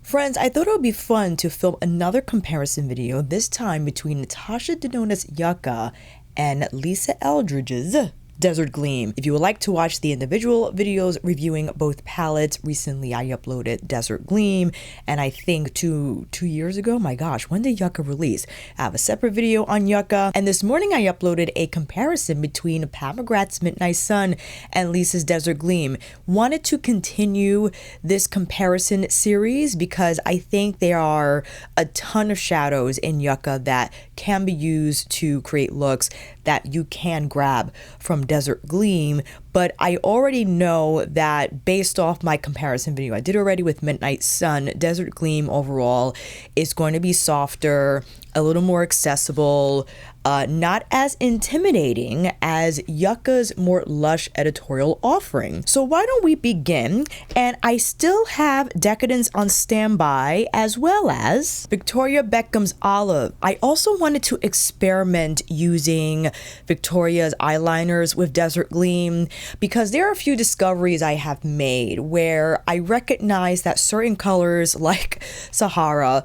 Friends, I thought it would be fun to film another comparison video, this time between Natasha Denona YUCCA and Lisa Eldridge's Desert Gleam. If you would like to watch the individual videos reviewing both palettes, recently I uploaded Desert Gleam, and I think two years ago, my gosh, when did YUCCA release? I have a separate video on YUCCA, and this morning I uploaded a comparison between Pat McGrath's Midnight Sun and Lisa's Desert Gleam. Wanted to continue this comparison series because I think there are a ton of shadows in YUCCA that can be used to create looks that you can grab from Desert Gleam, but I already know that based off my comparison video I did already with Midnight Sun, Desert Gleam overall is going to be softer, a little more accessible, not as intimidating as YUCCA's more lush editorial offering. So why don't we begin? And I still have Decadence on standby, as well as Victoria Beckham's Olive. I also wanted to experiment using Victoria's eyeliners with Desert Gleam because there are a few discoveries I have made where I recognize that certain colors like Sahara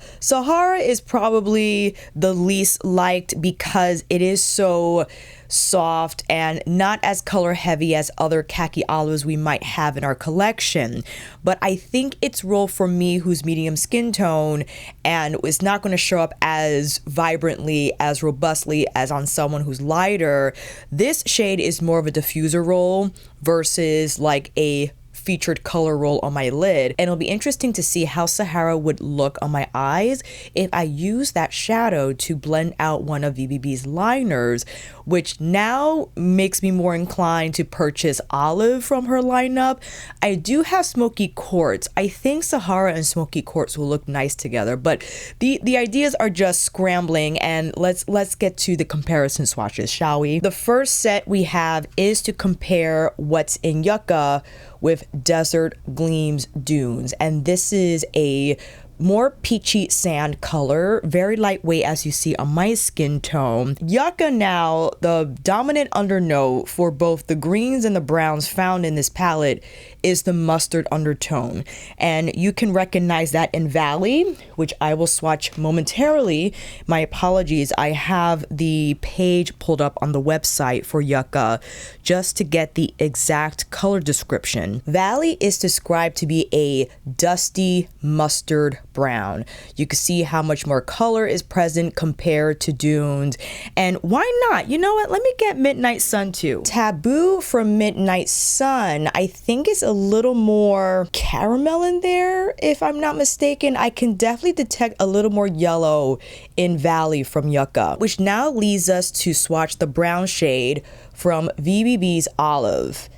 is probably the least liked because it is so soft and not as color heavy as other khaki olives we might have in our collection. But I think its role for me, who's medium skin tone, and is not going to show up as vibrantly, as robustly as on someone who's lighter, this shade is more of a diffuser role versus like a featured color roll on my lid, and it'll be interesting to see how Sahara would look on my eyes if I use that shadow to blend out one of VBB's liners, which now makes me more inclined to purchase Olive from her lineup. I do have Smoky Quartz. I think Sahara and Smoky Quartz will look nice together, but the ideas are just scrambling, and let's get to the comparison swatches, shall we? The first set we have is to compare what's in YUCCA with Desert Gleam's Dunes, and this is a more peachy sand color, very lightweight as you see on my skin tone. YUCCA now, the dominant undernote for both the greens and the browns found in this palette is the mustard undertone, and you can recognize that in Valley, which I will swatch momentarily. My apologies, I have the page pulled up on the website for YUCCA just to get the exact color description. Valley is described to be a dusty mustard brown. You can see how much more color is present compared to Dunes, and why not? You know what, let me get Midnight Sun too. Taboo from Midnight Sun, I think is a little more caramel in there, if I'm not mistaken. I can definitely detect a little more yellow in Valley from YUCCA, which now leads us to swatch the brown shade from VBB's Olive.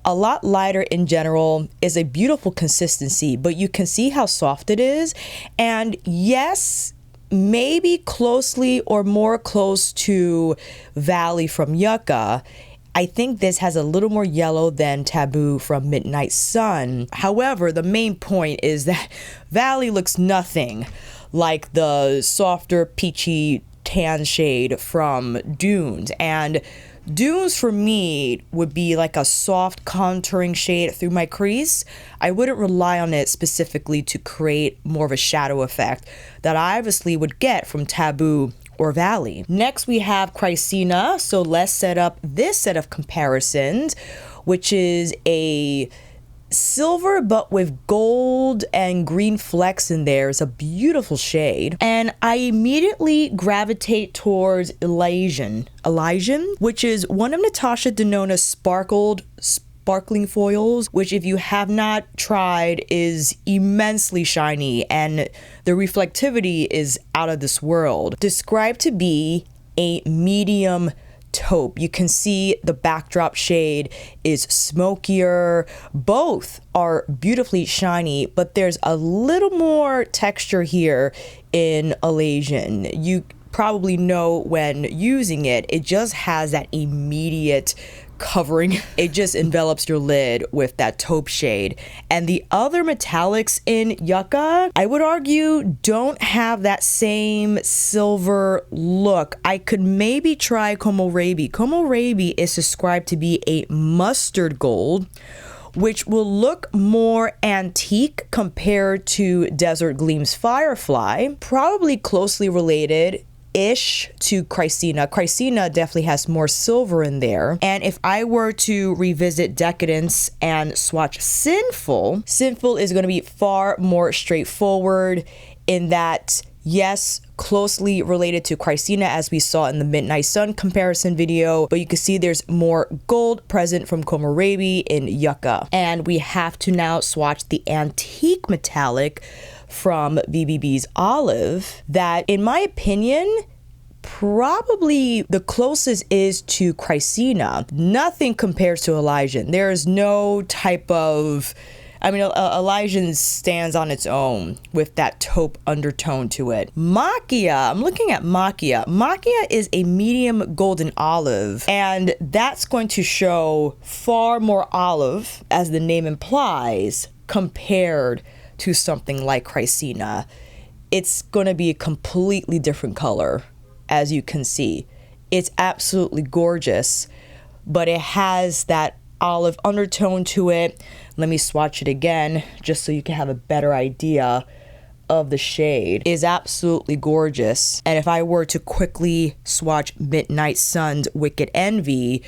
A lot lighter in general, is a beautiful consistency, but you can see how soft it is, and yes, maybe closely or more close to Valley from YUCCA. I think this has a little more yellow than Taboo from Midnight Sun. However, the main point is that Valley looks nothing like the softer peachy tan shade from Dunes, and Dunes for me would be like a soft contouring shade through my crease. I wouldn't rely on it specifically to create more of a shadow effect that I obviously would get from Taboo or Valley. Next we have Chrysina, so let's set up this set of comparisons, which is a silver but with gold and green flecks in there. It's a beautiful shade, and I immediately gravitate towards Elysian, which is one of Natasha Denona's sparkling foils, which if you have not tried is immensely shiny and the reflectivity is out of this world. Described to be a medium taupe. You can see the backdrop shade is smokier. Both are beautifully shiny, but there's a little more texture here in Elysian. You probably know when using it, it just has that immediate covering. It just envelops your lid with that taupe shade. And the other metallics in YUCCA, I would argue, don't have that same silver look. I could maybe try Como Raby. Como Raby is described to be a mustard gold, which will look more antique compared to Desert Gleam's Firefly. Probably closely related ish to Chrysina. Chrysina definitely has more silver in there. And if I were to revisit Decadence and swatch Sinful, Sinful is going to be far more straightforward in that, yes, closely related to Chrysina as we saw in the Midnight Sun comparison video, but you can see there's more gold present from Komorebi in Yucca. And we have to now swatch the Antique Metallic from VBB's Olive that, in my opinion, probably the closest is to Chrysina. Nothing compares to Elysian. There is no type of, I mean, Elysian stands on its own with that taupe undertone to it. Macchia, I'm looking at Macchia. Macchia is a medium golden olive, and that's going to show far more olive, as the name implies, compared to something like Chrysina. It's going to be a completely different color, as you can see. It's absolutely gorgeous, but it has that olive undertone to it. Let me swatch it again just so you can have a better idea of the shade. It is absolutely gorgeous. And if I were to quickly swatch Midnight Sun's Wicked Envy,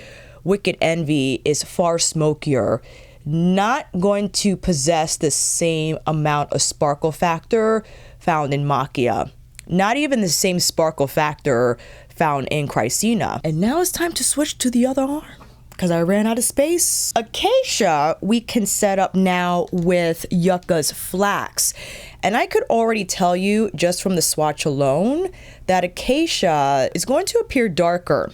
Wicked Envy is far smokier, not going to possess the same amount of sparkle factor found in Macchia. Not even the same sparkle factor found in Chrysina. And now it's time to switch to the other arm, because I ran out of space. Acacia, we can set up now with Yucca's Flax. And I could already tell you, just from the swatch alone, that Acacia is going to appear darker.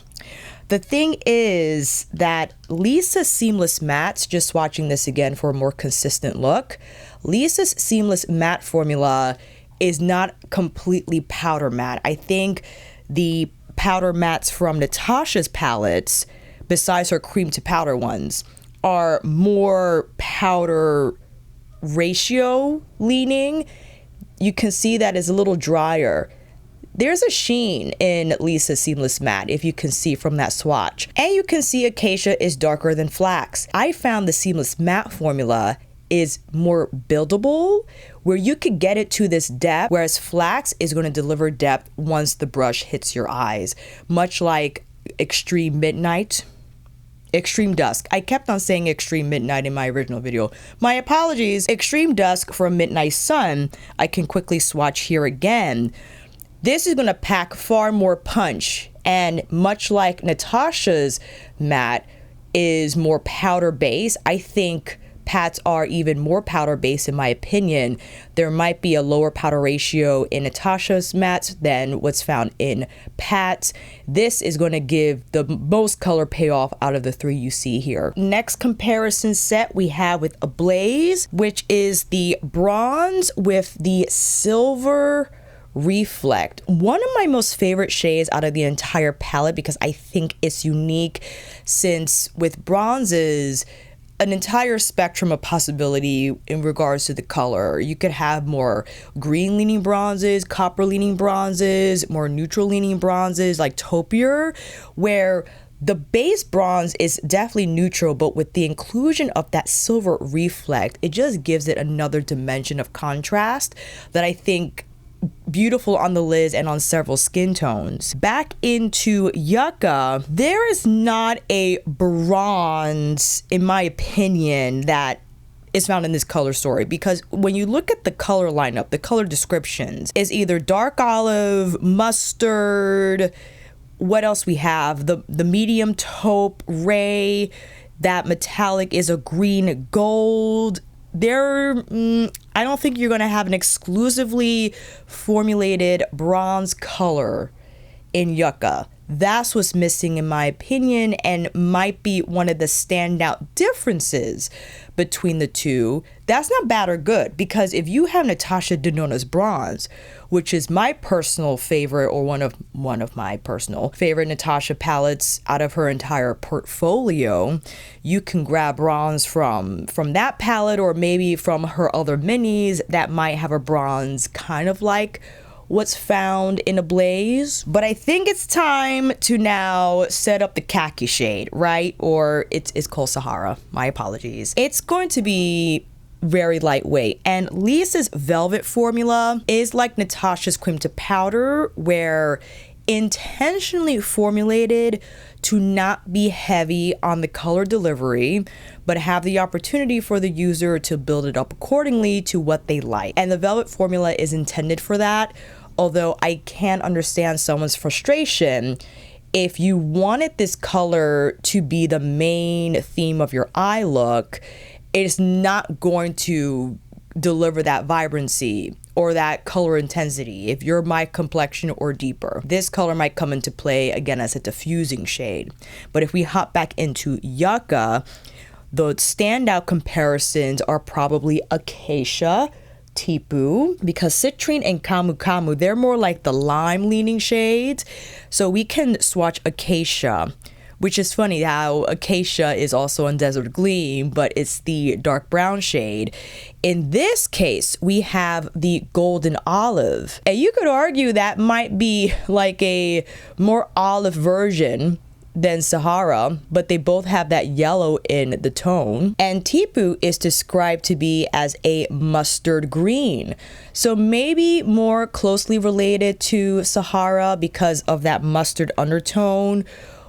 The thing is that Lisa's Seamless Mattes, just swatching this again for a more consistent look, Lisa's Seamless Matte formula is not completely powder matte. I think the powder mattes from Natasha's palettes, besides her cream to powder ones, are more powder ratio leaning. You can see that it's a little drier. There's a sheen in Lisa's Seamless Matte, if you can see from that swatch. And you can see Acacia is darker than Flax. I found the Seamless Matte formula is more buildable, where you could get it to this depth, whereas Flax is going to deliver depth once the brush hits your eyes, much like Extreme Midnight. Extreme Dusk. I kept on saying Extreme Midnight in my original video. My apologies. Extreme Dusk from Midnight Sun, I can quickly swatch here again. This is going to pack far more punch, and much like Natasha's matte is more powder base, I think Pats are even more powder base in my opinion. There might be a lower powder ratio in Natasha's mattes than what's found in Pats. This is going to give the most color payoff out of the three you see here. Next comparison set we have with Ablaze, which is the bronze with the silver reflect. One of my most favorite shades out of the entire palette, because I think it's unique, since with bronzes, an entire spectrum of possibility in regards to the color. You could have more green leaning bronzes, copper leaning bronzes, more neutral leaning bronzes like taupier, where the base bronze is definitely neutral, but with the inclusion of that silver reflect, it just gives it another dimension of contrast that I think beautiful on the lids and on several skin tones. Back into Yucca, there is not a bronze, in my opinion, that is found in this color story, because when you look at the color lineup, the color descriptions is either dark olive, mustard, what else we have? The medium taupe, ray, that metallic is a green gold. I don't think you're going to have an exclusively formulated bronze color in Yucca. That's what's missing in my opinion, and might be one of the standout differences between the two. That's not bad or good, because if you have Natasha Denona's bronze, which is my personal favorite, or one of my personal favorite Natasha palettes out of her entire portfolio, you can grab bronze from that palette, or maybe from her other minis that might have a bronze kind of like what's found in Ablaze. But I think it's time to now set up the khaki shade, right? Or it's called Sahara. My apologies. It's going to be very lightweight, and Lisa's velvet formula is like Natasha's cream to powder, where intentionally formulated to not be heavy on the color delivery, but have the opportunity for the user to build it up accordingly to what they like. And the velvet formula is intended for that, although I can understand someone's frustration if you wanted this color to be the main theme of your eye look. It's not going to deliver that vibrancy or that color intensity if you're my complexion or deeper. This color might come into play again as a diffusing shade. But if we hop back into Yucca, the standout comparisons are probably Acacia, Tipu, because Citrine and Camu Camu, they're more like the lime leaning shades. So we can swatch Acacia, which is funny how Acacia is also on Desert Gleam, but it's the dark brown shade. In this case, we have the golden olive. And you could argue that might be like a more olive version than Sahara, but they both have that yellow in the tone. And Tipu is described to be as a mustard green. So maybe more closely related to Sahara because of that mustard undertone,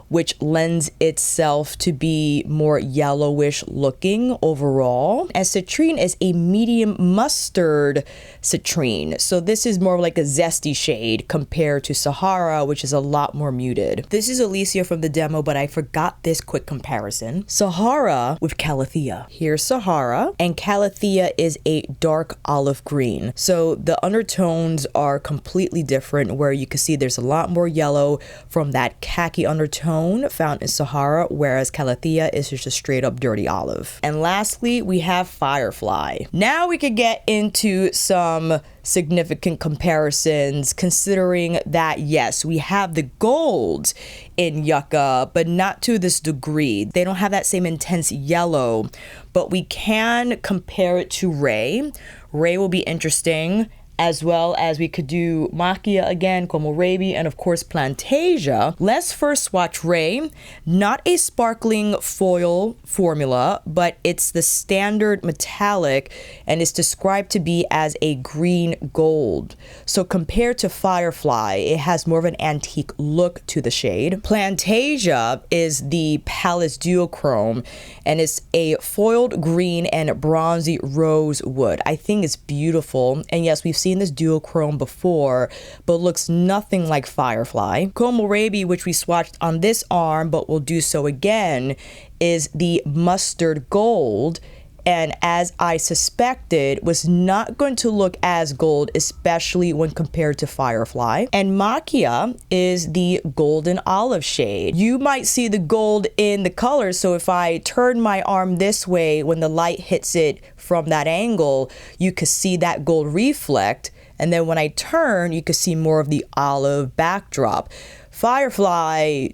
which lends itself to be more yellowish looking overall. And Citrine is a medium mustard citrine. So this is more like a zesty shade compared to Sahara, which is a lot more muted. This is Alicia from the demo, but I forgot this quick comparison. Sahara with Calathea. Here's Sahara, and Calathea is a dark olive green. So the undertones are completely different, where you can see there's a lot more yellow from that khaki undertone found in Sahara, whereas Calathea is just a straight up dirty olive. And lastly, we have Firefly. Now we could get into some significant comparisons, considering that yes, we have the gold in Yucca, but not to this degree. They don't have that same intense yellow, but we can compare it to Ray. Ray will be interesting, as well as we could do Macchia again, Como Raby, and of course Plantasia. Let's first swatch Ray. Not a sparkling foil formula, but it's the standard metallic, and it's described to be as a green gold. So compared to Firefly, it has more of an antique look to the shade. Plantasia is the Palace Duochrome, and it's a foiled green and bronzy rosewood. I think it's beautiful, and yes, we've seen this duochrome before, but looks nothing like Firefly. Como Raby, which we swatched on this arm, but will do so again, is the mustard gold, and as I suspected, was not going to look as gold, especially when compared to Firefly. And Macchia is the golden olive shade. You might see the gold in the color, so if I turn my arm this way, when the light hits it from that angle, you could see that gold reflect, and then when I turn, you could see more of the olive backdrop. Firefly,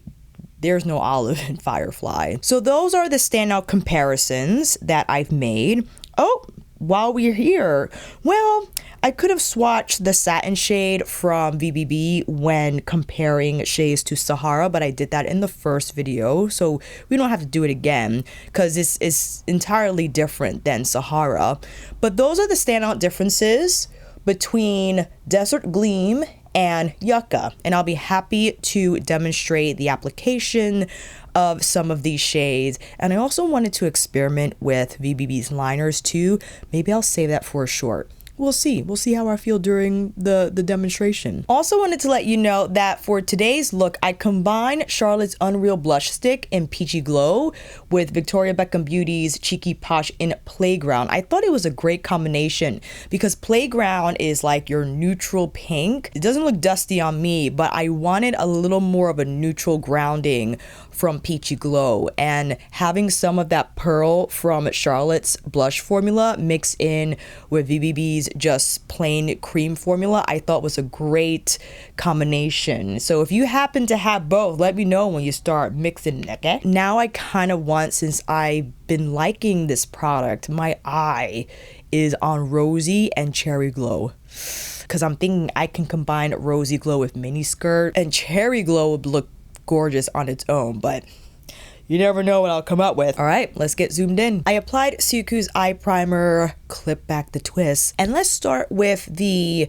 there's no olive in Firefly. So those are the standout comparisons that I've made. Oh, while we're here, well, I could have swatched the satin shade from VBB when comparing shades to Sahara, but I did that in the first video, so we don't have to do it again because it's entirely different than Sahara. But those are the standout differences between Desert Gleam and Yucca, and I'll be happy to demonstrate the application of some of these shades. And I also wanted to experiment with VBB's liners too. Maybe I'll save that for a short. We'll see how I feel during the demonstration. Also wanted to let you know that for today's look, I combined Charlotte's Unreal Blush Stick in Peachy Glow with Victoria Beckham Beauty's Cheeky Posh in Playground. I thought it was a great combination because Playground is like your neutral pink. It doesn't look dusty on me, but I wanted a little more of a neutral grounding from Peachy Glow, and having some of that pearl from Charlotte's blush formula mixed in with VBB's just plain cream formula, I thought was a great combination. So if you happen to have both, let me know when you start mixing, okay? Now I kind of want, since I've been liking this product, my eye is on Rosy and Cherry Glow, because I'm thinking I can combine Rosy Glow with Mini Skirt, and Cherry Glow would look gorgeous on its own, but you never know what I'll come up with. All right, let's get zoomed in. I applied Suku's eye primer, clip back the twist, and let's start with the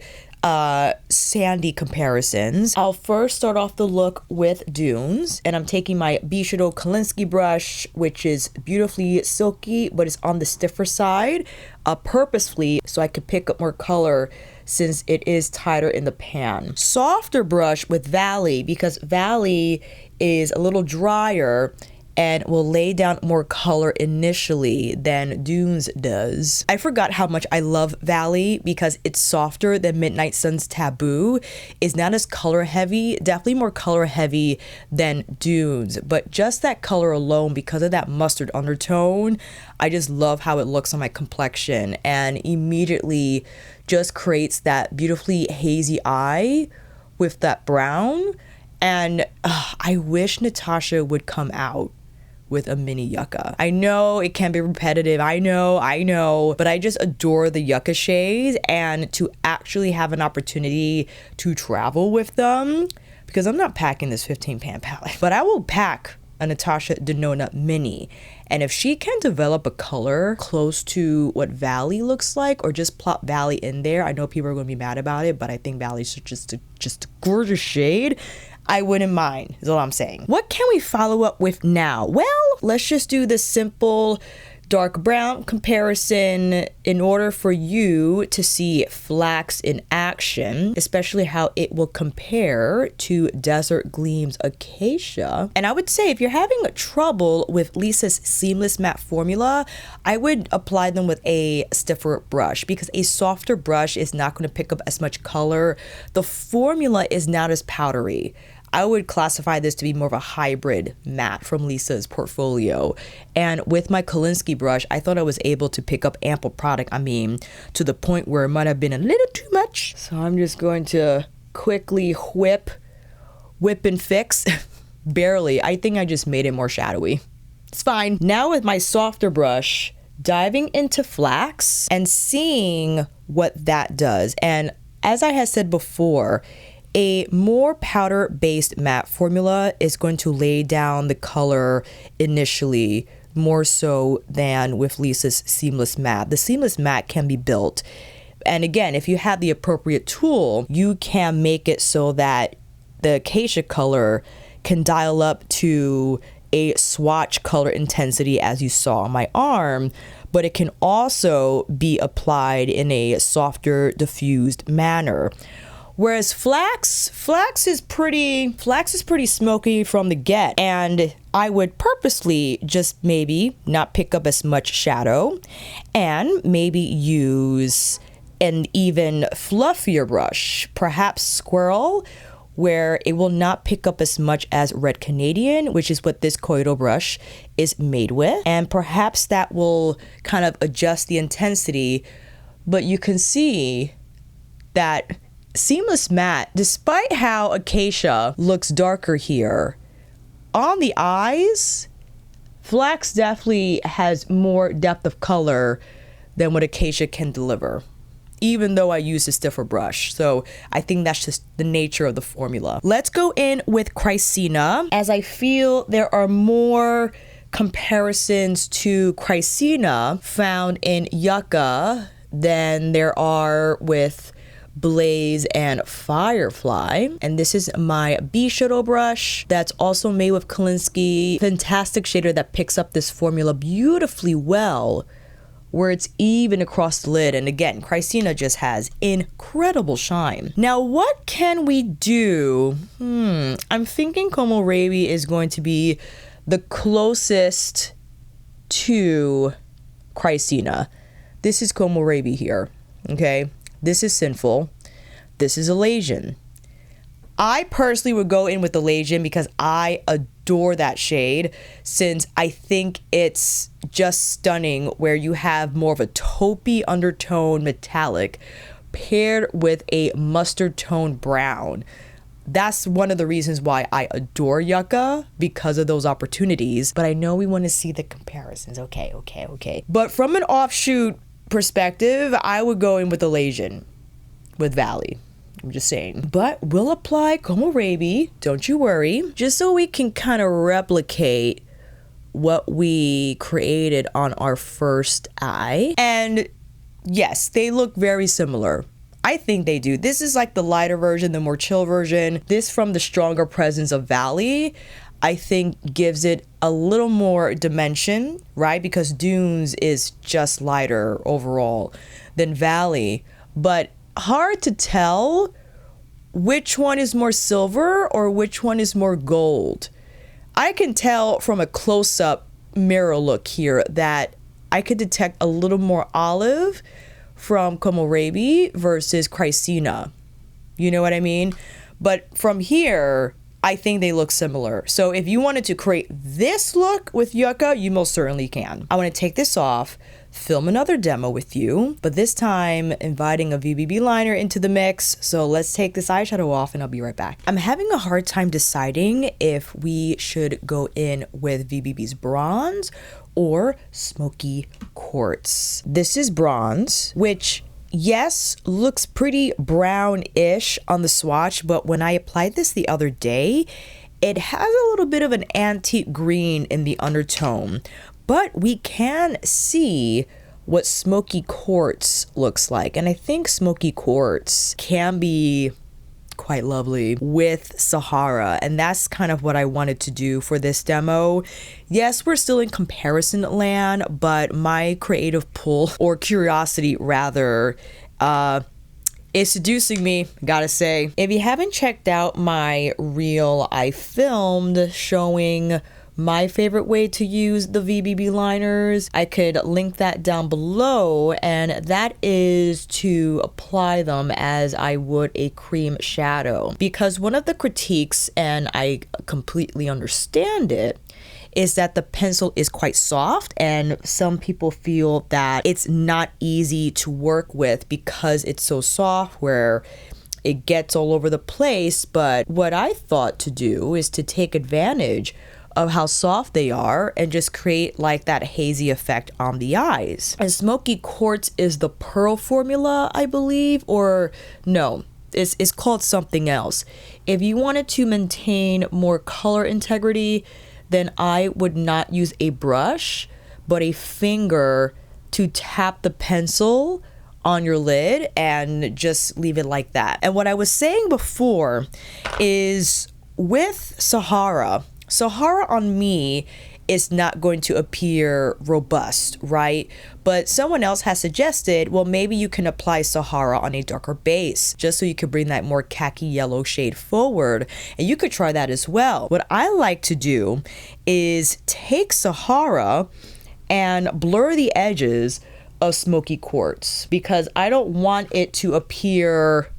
Sandy comparisons. I'll first start off the look with Dunes, and I'm taking my Bishido Kolinsky brush, which is beautifully silky, but it's on the stiffer side, purposefully so I could pick up more color since it is tighter in the pan. Softer brush with Valley, because Valley is a little drier and will lay down more color initially than Dunes does. I forgot how much I love Valley because it's softer than Midnight Sun's Taboo. It's not as color heavy, definitely more color heavy than Dunes, but just that color alone, because of that mustard undertone, I just love how it looks on my complexion and immediately just creates that beautifully hazy eye with that brown. And I wish Natasha would come out with a mini yucca. I know it can be repetitive, I know, but I just adore the yucca shades, and to actually have an opportunity to travel with them, because I'm not packing this 15 pan palette, but I will pack a Natasha Denona mini. And if she can develop a color close to what Valley looks like, or just plop Valley in there, I know people are going to be mad about it, but I think Valley's just a gorgeous shade. I wouldn't mind, is all I'm saying. What can we follow up with now? Well, let's just do the simple dark brown comparison in order for you to see Flax in action, especially how it will compare to Desert Gleam's Acacia. And I would say if you're having trouble with Lisa's seamless matte formula, I would apply them with a stiffer brush, because a softer brush is not going to pick up as much color. The formula is not as powdery. I would classify this to be more of a hybrid matte from Lisa's portfolio. And with my Kolinsky brush, I thought I was able to pick up ample product. I mean, to the point where it might have been a little too much. So I'm just going to quickly whip and fix. Barely. I think I just made it more shadowy. It's fine. Now with my softer brush, diving into Flax and seeing what that does. And as I had said before, a more powder-based matte formula is going to lay down the color initially more so than with Lisa's seamless matte. The seamless matte can be built. And again, if you have the appropriate tool, you can make it so that the Acacia color can dial up to a swatch color intensity as you saw on my arm, but it can also be applied in a softer, diffused manner. Whereas Flax is pretty smoky from the get, and I would purposely just maybe not pick up as much shadow and maybe use an even fluffier brush, perhaps Squirrel, where it will not pick up as much as Red Canadian, which is what this Koito brush is made with. And perhaps that will kind of adjust the intensity, but you can see that seamless matte, despite how Acacia looks darker here, on the eyes, Flax definitely has more depth of color than what Acacia can deliver, even though I use a stiffer brush. So I think that's just the nature of the formula. Let's go in with Chrysina, as I feel there are more comparisons to Chrysina found in Yucca than there are with Blaze and Firefly. And this is my B-Shadow brush that's also made with Kolinsky. Fantastic shader that picks up this formula beautifully well, where it's even across the lid. And again, Chrysina just has incredible shine. Now, what can we do? I'm thinking Komorebi is going to be the closest to Chrysina. This is Komorebi here, okay? This is Sinful. This is Elasian. I personally would go in with Elasian because I adore that shade, since I think it's just stunning, where you have more of a taupey undertone metallic paired with a mustard tone brown. That's one of the reasons why I adore Yucca, because of those opportunities. But I know we want to see the comparisons. Okay. But from an offshoot perspective, I would go in with Elasian with Valley. I'm just saying. But we'll apply Kohlrabi, don't you worry, just so we can kind of replicate what we created on our first eye. And yes, they look very similar. I think they do. This is like the lighter version, the more chill version. This from the stronger presence of Valley, I think gives it a little more dimension, right? Because Dunes is just lighter overall than Valley. But hard to tell which one is more silver or which one is more gold. I can tell from a close-up mirror look here that I could detect a little more olive from Kohlrabi versus Chrysina. You know what I mean? But from here, I think they look similar. So if you wanted to create this look with Yucca, you most certainly can. I want to take this off, film another demo with you, but this time inviting a VBB liner into the mix. So let's take this eyeshadow off and I'll be right back. I'm having a hard time deciding if we should go in with VBB's bronze or smoky quartz. This is bronze, which yes, looks pretty brown-ish on the swatch, but when I applied this the other day, it has a little bit of an antique green in the undertone, but we can see what smoky quartz looks like. And I think smoky quartz can be quite lovely with Sahara, and that's kind of what I wanted to do for this demo. Yes, we're still in comparison land, but my creative pull, or curiosity rather, is seducing me, gotta say. If you haven't checked out my reel I filmed showing my favorite way to use the VBB liners, I could link that down below, and that is to apply them as I would a cream shadow. Because one of the critiques, and I completely understand it, is that the pencil is quite soft, and some people feel that it's not easy to work with because it's so soft where it gets all over the place. But what I thought to do is to take advantage of how soft they are and just create like that hazy effect on the eyes. And smoky quartz is the pearl formula, I believe, or no, it's called something else. If you wanted to maintain more color integrity, then I would not use a brush, but a finger to tap the pencil on your lid and just leave it like that. And what I was saying before is with Sahara on me is not going to appear robust, right? But someone else has suggested, well, maybe you can apply Sahara on a darker base just so you can bring that more khaki yellow shade forward. And you could try that as well. What I like to do is take Sahara and blur the edges of smoky quartz because I don't want it to appear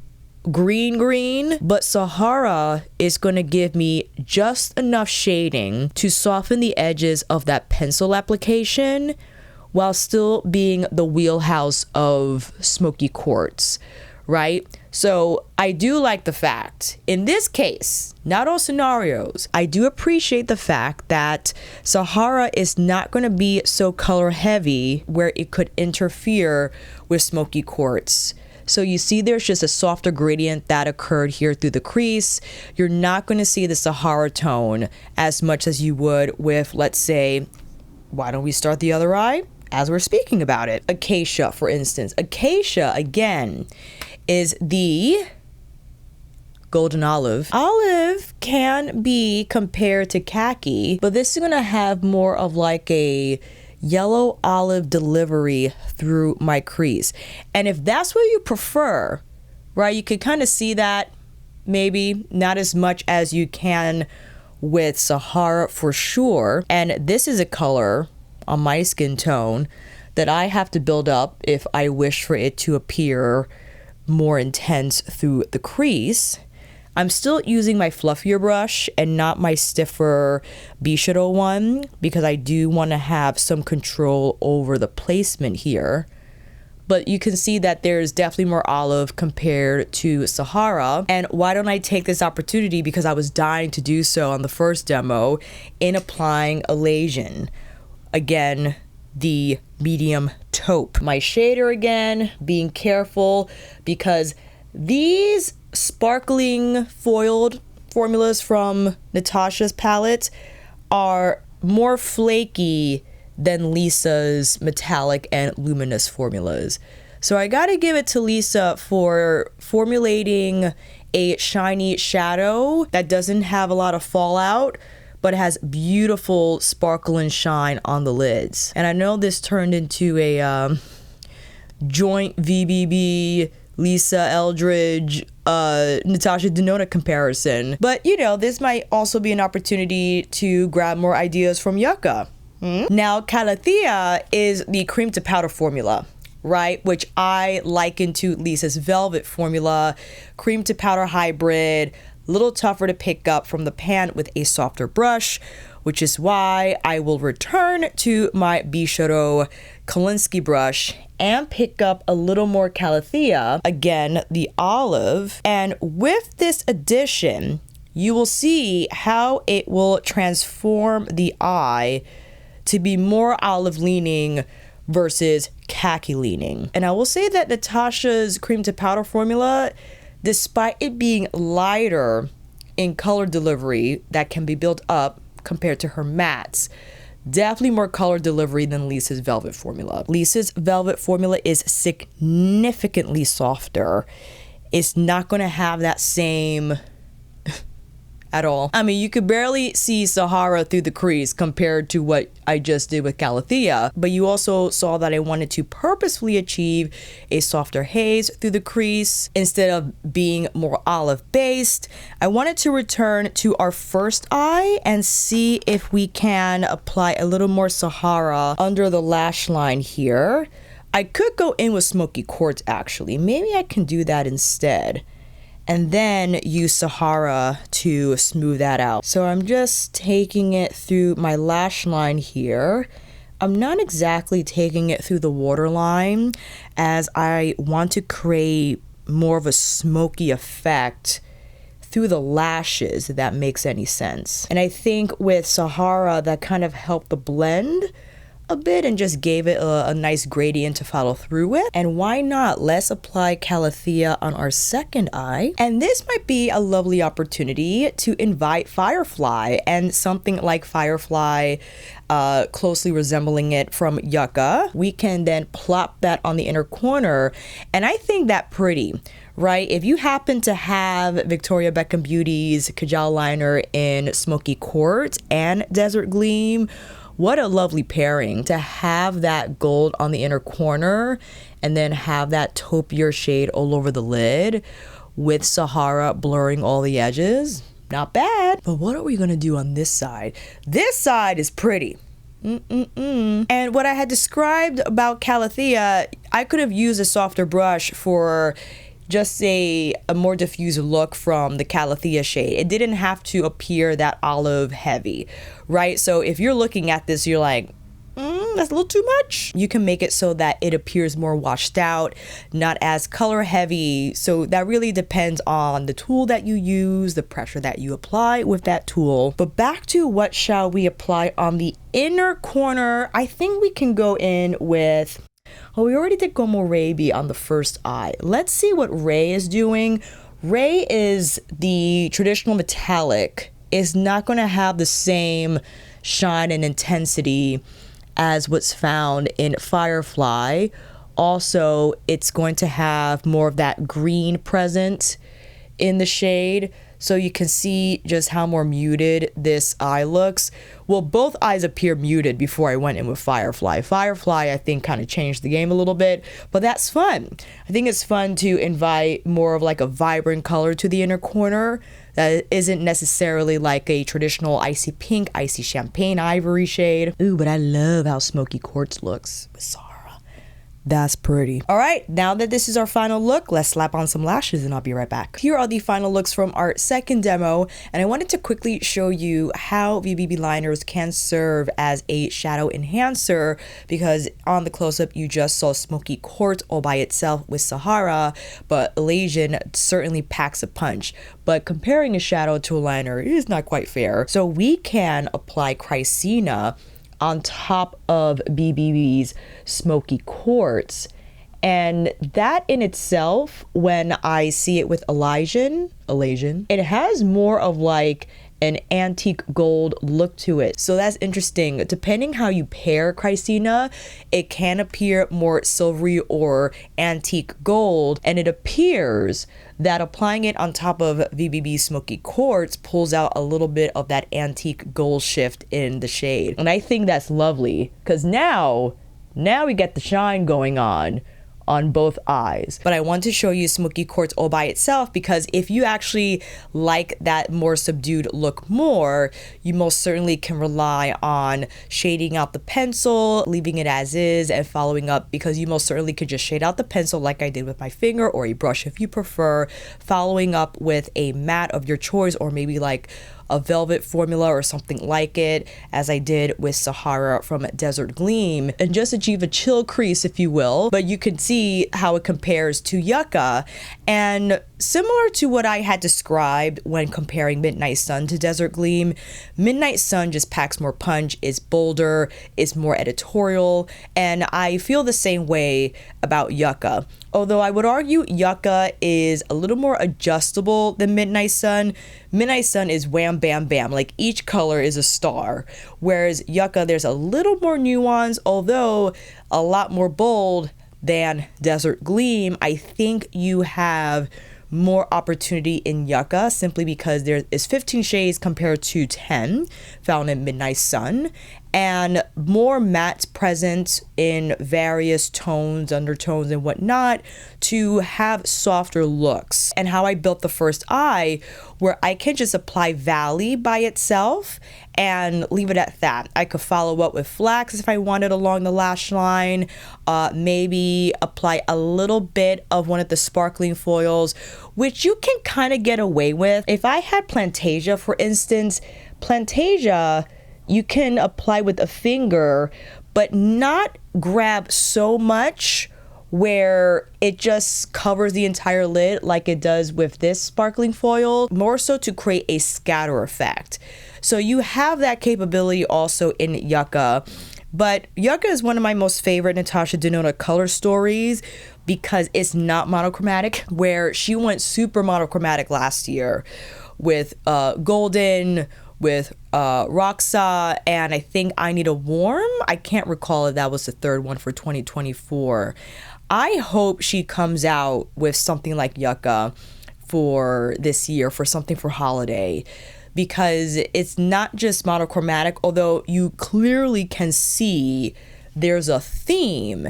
green, but Sahara is going to give me just enough shading to soften the edges of that pencil application while still being the wheelhouse of smoky quartz, right? So I do like the fact, in this case, not all scenarios, I do appreciate the fact that Sahara is not going to be so color heavy where it could interfere with smoky quartz. So you see there's just a softer gradient that occurred here through the crease. You're not going to see the Sahara tone as much as you would with, let's say, why don't we start the other eye as we're speaking about it? Acacia, for instance. Acacia, again, is the golden olive. Olive can be compared to khaki, but this is going to have more of like a yellow olive delivery through my crease. And if that's what you prefer, right, you could kind of see that, maybe not as much as you can with Sahara for sure. And this is a color on my skin tone that I have to build up if I wish for it to appear more intense through the crease. I'm still using my fluffier brush and not my stiffer B-Shadow one because I do want to have some control over the placement here. But you can see that there's definitely more olive compared to Sahara. And why don't I take this opportunity, because I was dying to do so on the first demo, in applying Elation. Again, the medium taupe. My shader again, being careful because These sparkling foiled formulas from Natasha's palette are more flaky than Lisa's metallic and luminous formulas. So I gotta give it to Lisa for formulating a shiny shadow that doesn't have a lot of fallout, but has beautiful sparkle and shine on the lids. And I know this turned into a joint VBB Lisa Eldridge Natasha Denona comparison, but you know, this might also be an opportunity to grab more ideas from YUCCA. Now Calathea is the cream to powder formula, right, which I liken to Lisa's velvet formula. Cream to powder hybrid, a little tougher to pick up from the pan with a softer brush, which is why I will return to my Bishoro Kolinsky brush and pick up a little more Calathea, again the olive. And with this addition, you will see how it will transform the eye to be more olive leaning versus khaki leaning. And I will say that Natasha's cream to powder formula, despite it being lighter in color delivery that can be built up compared to her mattes, definitely more color delivery than Lisa's velvet formula. Lisa's velvet formula is significantly softer. It's not going to have that same at all. I mean, you could barely see Sahara through the crease compared to what I just did with Calathea, but you also saw that I wanted to purposefully achieve a softer haze through the crease instead of being more olive based. I wanted to return to our first eye and see if we can apply a little more Sahara under the lash line here. I could go in with smoky quartz actually. Maybe I can do that instead, and then use Sahara to smooth that out. So I'm just taking it through my lash line here. I'm not exactly taking it through the waterline, as I want to create more of a smoky effect through the lashes, if that makes any sense. And I think with Sahara, that kind of helped the blend a bit and just gave it a nice gradient to follow through with. And why not? Let's apply Calathea on our second eye. And this might be a lovely opportunity to invite Firefly, and something like Firefly, closely resembling it from YUCCA. We can then plop that on the inner corner, and I think that pretty, right? If you happen to have Victoria Beckham Beauty's Kajal liner in Smoky Quartz and Desert Gleam, what a lovely pairing to have that gold on the inner corner and then have that taupier shade all over the lid with Sahara blurring all the edges. Not bad. But what are we gonna do on this side? This side is pretty. And what I had described about Calathea, I could have used a softer brush for just a more diffuse look from the Calathea shade. It didn't have to appear that olive heavy, right? So if you're looking at this, you're like, that's a little too much. You can make it so that it appears more washed out, not as color heavy. So that really depends on the tool that you use, the pressure that you apply with that tool. But back to what shall we apply on the inner corner. I think we can go in with, oh, we already did Gomo Raby on the first eye. Let's see what Ray is doing. Ray is the traditional metallic. It's not going to have the same shine and intensity as what's found in Firefly. Also, it's going to have more of that green present in the shade. So you can see just how more muted this eye looks. Well, both eyes appear muted before I went in with Firefly. Firefly, I think, kind of changed the game a little bit, but that's fun. I think it's fun to invite more of like a vibrant color to the inner corner that isn't necessarily like a traditional icy pink, icy champagne ivory shade. Ooh, but I love how Smoky Quartz looks with Sahara. That's pretty. All right, now that this is our final look, let's slap on some lashes and I'll be right back. Here are the final looks from our second demo, and I wanted to quickly show you how VBB liners can serve as a shadow enhancer, because on the close-up you just saw Smoky Quartz all by itself with Sahara, but Elasian certainly packs a punch. But comparing a shadow to a liner is not quite fair. So we can apply Chrysina on top of BBB's Smoky Quartz And that in itself, when I see it with Elysian, it has more of like an antique gold look to it. So that's interesting. Depending how you pair Chrysina, it can appear more silvery or antique gold, and it appears that applying it on top of VBB Smoky Quartz pulls out a little bit of that antique gold shift in the shade. And I think that's lovely, because now we get the shine going on both eyes. But I want to show you Smoky Quartz all by itself, because if you actually like that more subdued look more, you most certainly can rely on shading out the pencil, leaving it as is, and following up, because you most certainly could just shade out the pencil like I did with my finger, or a brush if you prefer, following up with a matte of your choice, or maybe like a velvet formula or something like it, as I did with Sahara from Desert Gleam, and just achieve a chill crease, if you will. But you can see how it compares to Yucca, and similar to what I had described when comparing Midnight Sun to Desert Gleam, Midnight Sun just packs more punch, is bolder, is more editorial, and I feel the same way about Yucca. Although I would argue Yucca is a little more adjustable than Midnight Sun. Midnight Sun is wham, bam, bam. Like each color is a star. Whereas Yucca, there's a little more nuance, although a lot more bold than Desert Gleam. I think you have more opportunity in Yucca simply because there is 15 shades compared to 10 found in Midnight Sun, and more mattes present in various tones, undertones, and whatnot to have softer looks. And how I built the first eye, where I can just apply Valley by itself and leave it at that. I could follow up with Flax if I wanted along the lash line, maybe apply a little bit of one of the sparkling foils, which you can kind of get away with. If I had Plantasia, for instance, Plantasia, you can apply with a finger, but not grab so much where it just covers the entire lid like it does with this sparkling foil, more so to create a scatter effect. So you have that capability also in Yucca. But Yucca is one of my most favorite Natasha Denona color stories because it's not monochromatic, where she went super monochromatic last year with Golden, with Roxa, and I think I Need a Warm. I can't recall if that was the third one for 2024. I hope she comes out with something like Yucca for this year, for something for holiday, because it's not just monochromatic, although you clearly can see there's a theme.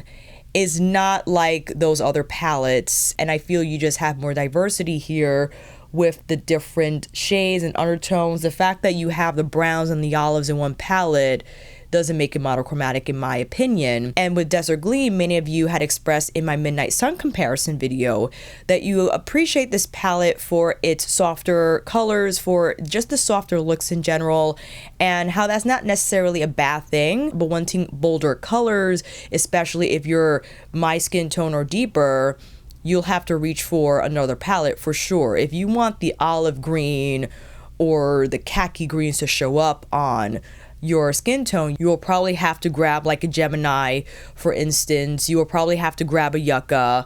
It's not like those other palettes, and I feel you just have more diversity here with the different shades and undertones. The fact that you have the browns and the olives in one palette doesn't make it monochromatic, in my opinion. And with Desert Gleam, many of you had expressed in my Midnight Sun comparison video that you appreciate this palette for its softer colors, for just the softer looks in general, and how that's not necessarily a bad thing, but wanting bolder colors, especially if you're my skin tone or deeper, you'll have to reach for another palette for sure. If you want the olive green or the khaki greens to show up on your skin tone, you will probably have to grab like a Gemini, for instance. You will probably have to grab a Yucca.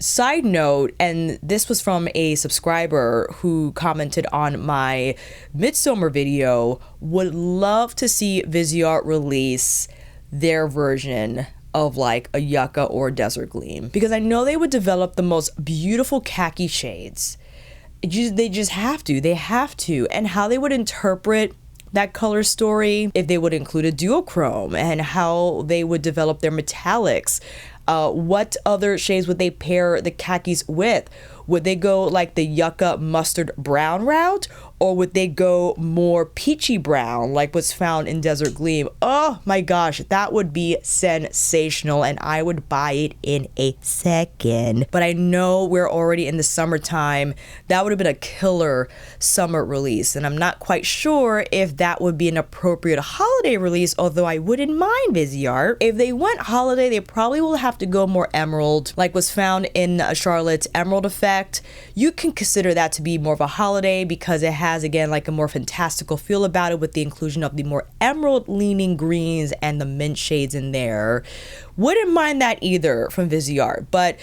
Side note, and this was from a subscriber who commented on my Midsummer video, would love to see Viseart release their version of like a Yucca or Desert Gleam, because I know they would develop the most beautiful khaki shades. They just have to. They have to. And how they would interpret that color story, if they would include a duochrome, and how they would develop their metallics. What other shades would they pair the khakis with? Would they go like the Yucca mustard brown route, or would they go more peachy brown like what's found in Desert Gleam? Oh my gosh, that would be sensational, and I would buy it in a second. But I know we're already in the summertime. That would have been a killer summer release, and I'm not quite sure if that would be an appropriate holiday release, although I wouldn't mind Viseart. If they went holiday, they probably will have to go more emerald, like was found in Charlotte's Emerald Effect. You can consider that to be more of a holiday because it has has, again, like a more fantastical feel about it with the inclusion of the more emerald leaning greens and the mint shades in there. Wouldn't mind that either from Viseart, but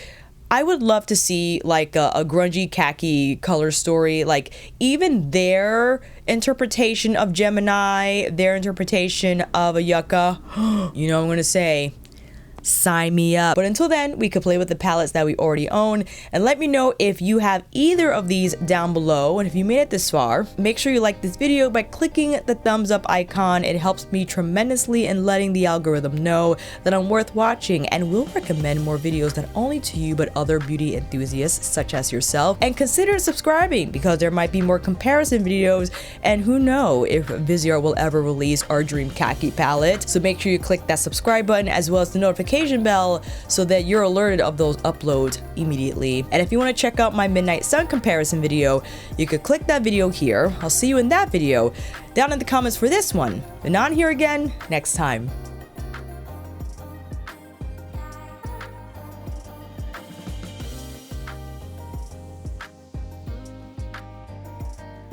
I would love to see like a grungy khaki color story. Like even their interpretation of Gemini, their interpretation of a yucca, you know what I'm gonna say, sign me up. But until then, we could play with the palettes that we already own, and let me know if you have either of these down below. And if you made it this far, make sure you like this video by clicking the thumbs up icon. It helps me tremendously in letting the algorithm know that I'm worth watching and will recommend more videos not only to you but other beauty enthusiasts such as yourself. And consider subscribing because there might be more comparison videos, and who knows if Viseart will ever release our dream khaki palette. So make sure you click that subscribe button as well as the notification bell so that you're alerted of those uploads immediately. And if you want to check out my Midnight Sun comparison video, you could click that video here. I'll see you in that video down in the comments for this one. And on here again next time.